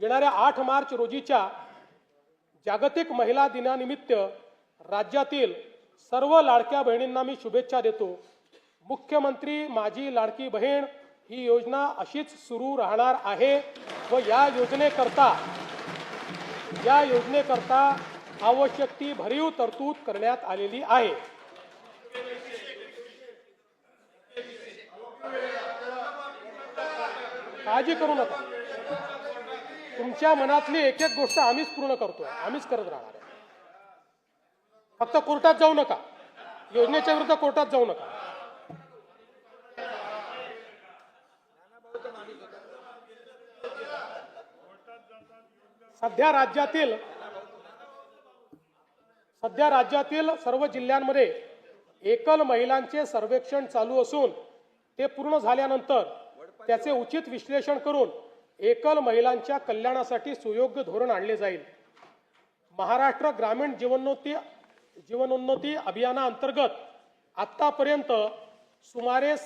येणाऱ्या 8 मार्च रोजीच्या जागतिक महिला दिनानिमित्त राज्यातील सर्व लाडक्या बहिणींना मी शुभेच्छा देतो। मुख्यमंत्री माझी लाडकी बहीण ही योजना अशीच सुरू राहणार आहे व या योजनेकरता आवश्यक ती भरीव तरतूद करण्यात आलेली आहे। काळजी करू नका, तुमच्या मनातली एक एक गोष्ट आम्हीच पूर्ण करतोय, आम्हीच करत राहणार आहे। फक्त कोर्टात जाऊ नका, योजनेच्या विरुद्ध कोर्टात जाऊ नका। सध्या राज्यातील सर्व जिल्ह्यांमध्ये एकल महिलांचे सर्वेक्षण चालू असून ते पूर्ण झाल्यानंतर त्याचे उचित विश्लेषण करून एकल महिलांच्या कल्याणासाठी सुयोग्य धोरण आणले जाईल। महाराष्ट्र ग्रामीण जीवनोन्नती अभियानाअंतर्गत आतापर्यंत सुमारे